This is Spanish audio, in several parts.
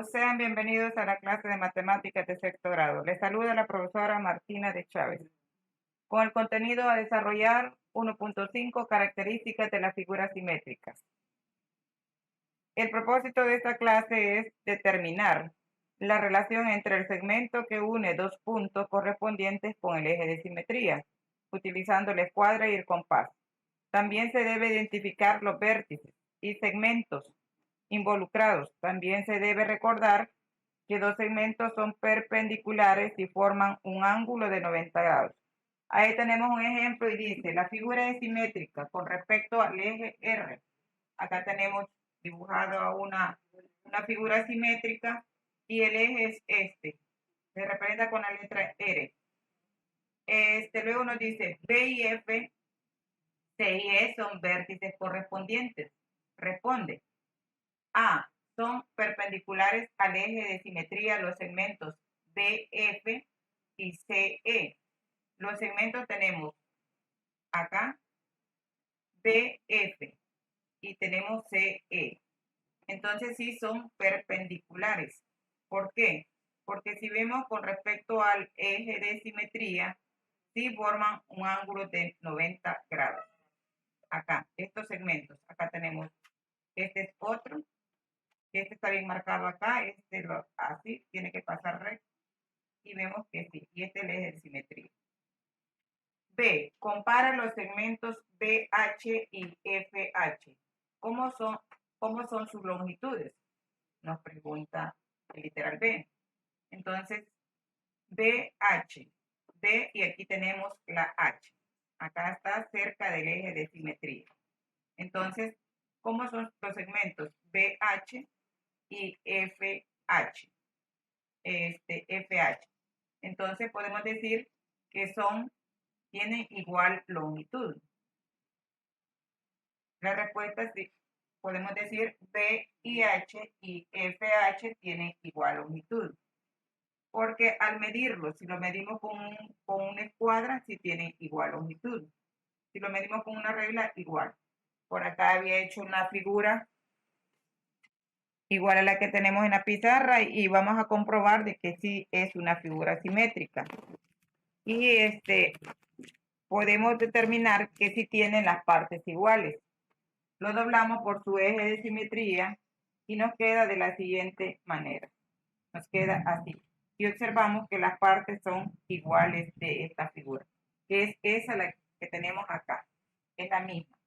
todos, sean bienvenidos a la clase de matemáticas de sexto grado. Les saluda la profesora Martina de Chávez. Con el contenido a desarrollar 1.5 características de las figuras simétricas. El propósito de esta clase es determinar la relación entre el segmento que une dos puntos correspondientes con el eje de simetría, utilizando la escuadra y el compás. También se debe identificar los vértices y segmentos involucrados. También se debe recordar que dos segmentos son perpendiculares y forman un ángulo de 90 grados. Ahí tenemos un ejemplo y dice, la figura es simétrica con respecto al eje R. Acá tenemos dibujado una figura simétrica y el eje es este. Se representa con la letra R. Luego nos dice B y F, C y E son vértices correspondientes. Responde. A. Son perpendiculares al eje de simetría los segmentos BF y CE. Los segmentos tenemos acá BF y tenemos CE. Entonces sí son perpendiculares. ¿Por qué? Porque si vemos con respecto al eje de simetría, sí forman un ángulo de 90 grados. Acá, estos segmentos, acá tenemos, este es otro. Este está bien marcado acá, así, tiene que pasar recto. Y vemos que sí, y este es el eje de simetría. B, compara los segmentos BH y FH. ¿Cómo son sus longitudes? Nos pregunta el literal B. Entonces, BH, B y aquí tenemos la H. Acá está cerca del eje de simetría. Entonces, ¿cómo son los segmentos BH y FH? FH. Entonces podemos decir que tienen igual longitud. La respuesta es sí. Podemos decir BH y FH tienen igual longitud. Porque al medirlo, si lo medimos con una escuadra, sí tienen igual longitud. Si lo medimos con una regla, igual. Por acá había hecho una figura igual a la que tenemos en la pizarra y vamos a comprobar de que sí es una figura simétrica. Y podemos determinar que sí tienen las partes iguales. Lo doblamos por su eje de simetría y nos queda de la siguiente manera. Nos queda así. Y observamos que las partes son iguales de esta figura, que es esa la que tenemos acá. Es la misma.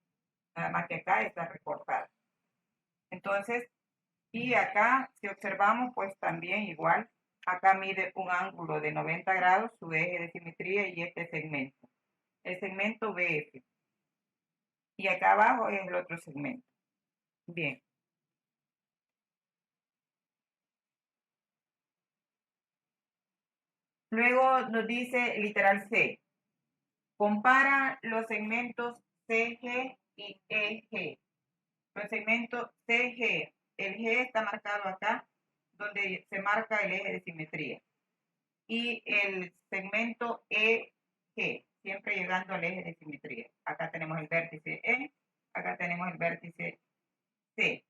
Nada más que acá está recortada. Entonces, y acá, si observamos, pues también igual. Acá mide un ángulo de 90 grados, su eje de simetría y este segmento. El segmento BF. Y acá abajo es el otro segmento. Bien. Luego nos dice literal C. Compara los segmentos CG y EG. Los segmentos CG. El G está marcado acá, donde se marca el eje de simetría. Y el segmento EG, siempre llegando al eje de simetría. Acá tenemos el vértice E, acá tenemos el vértice C.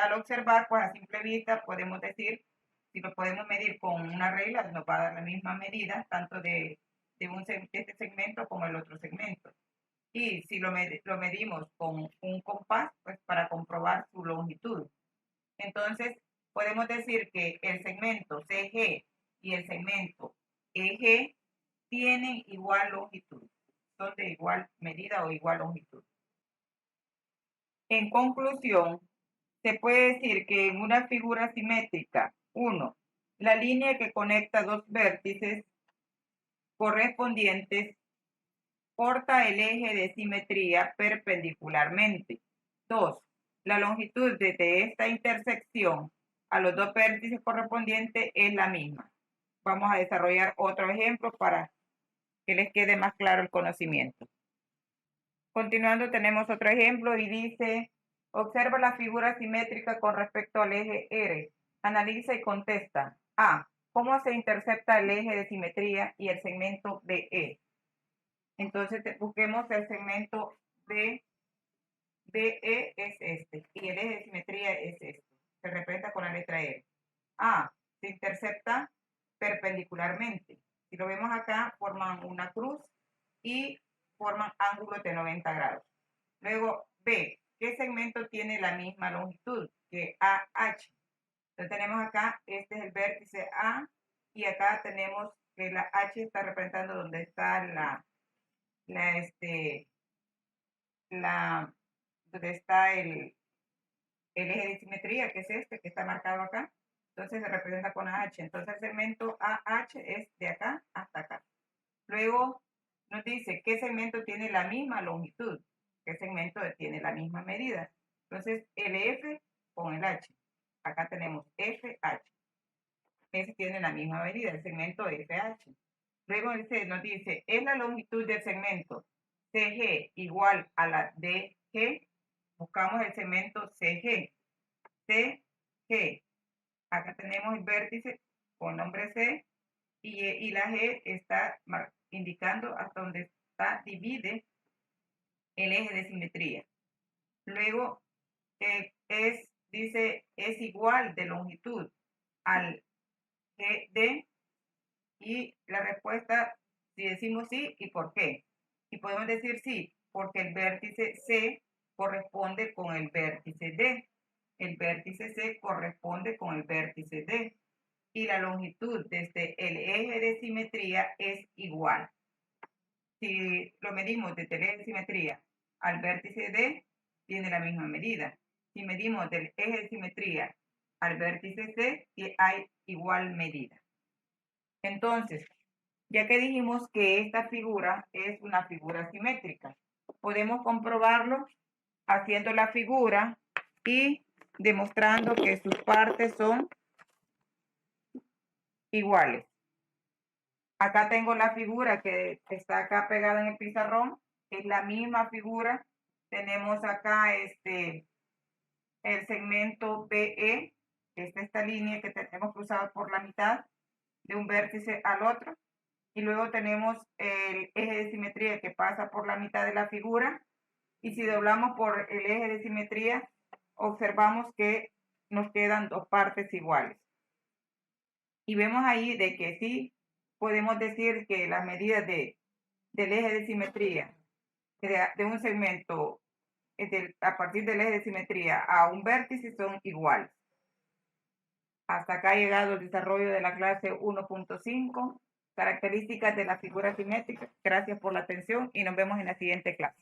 Al observar, pues a simple vista podemos decir, si lo podemos medir con una regla, nos va a dar la misma medida, tanto de este segmento como el otro segmento. Y si lo medimos con un compás, pues para comprobar su longitud. Entonces, podemos decir que el segmento CG y el segmento EG tienen igual longitud, son de igual medida o igual longitud. En conclusión, se puede decir que en una figura simétrica, 1. La línea que conecta dos vértices correspondientes corta el eje de simetría perpendicularmente. 2. La longitud desde esta intersección a los dos vértices correspondientes es la misma. Vamos a desarrollar otro ejemplo para que les quede más claro el conocimiento. Continuando, tenemos otro ejemplo y dice, observa la figura simétrica con respecto al eje R. Analiza y contesta. A. ¿Cómo se intercepta el eje de simetría y el segmento BE? Entonces busquemos el segmento BE es este y el eje de simetría es este. se representa con la letra E. A, se intercepta perpendicularmente. Si lo vemos acá, forman una cruz y forman ángulos de 90 grados. Luego, B, ¿qué segmento tiene la misma longitud que AH? Entonces tenemos acá, este es el vértice A, y acá tenemos que la H está representando donde está donde está el eje de simetría, que es este, que está marcado acá. Entonces se representa con AH. Entonces el segmento AH es de acá hasta acá. Luego nos dice qué segmento tiene la misma longitud, qué segmento tiene la misma medida. Entonces el F con el H. Acá tenemos FH. Ese tiene la misma medida, el segmento FH. Luego nos dice, ¿es la longitud del segmento CG igual a la DG? Buscamos el segmento CG. CG. Acá tenemos el vértice con nombre C y la G está indicando hasta donde divide el eje de simetría. Luego dice es igual de longitud al GD y la respuesta, si decimos sí, ¿y por qué? Y podemos decir sí, porque el vértice C corresponde con el vértice D. El vértice C corresponde con el vértice D. Y la longitud desde el eje de simetría es igual. Si lo medimos desde el eje de simetría al vértice D, tiene la misma medida. Si medimos del eje de simetría al vértice C, hay igual medida. Entonces, ya que dijimos que esta figura es una figura simétrica, podemos comprobarlo haciendo la figura y demostrando que sus partes son iguales. Acá tengo la figura que está acá pegada en el pizarrón, es la misma figura. Tenemos acá el segmento BE, que es esta línea que tenemos cruzada por la mitad de un vértice al otro. Y luego tenemos el eje de simetría que pasa por la mitad de la figura. Y si doblamos por el eje de simetría, observamos que nos quedan dos partes iguales. Y vemos ahí de que sí podemos decir que las medidas del eje de simetría de un segmento a partir del eje de simetría a un vértice son iguales. Hasta acá ha llegado el desarrollo de la clase 1.5, características de la figura simétrica. Gracias por la atención y nos vemos en la siguiente clase.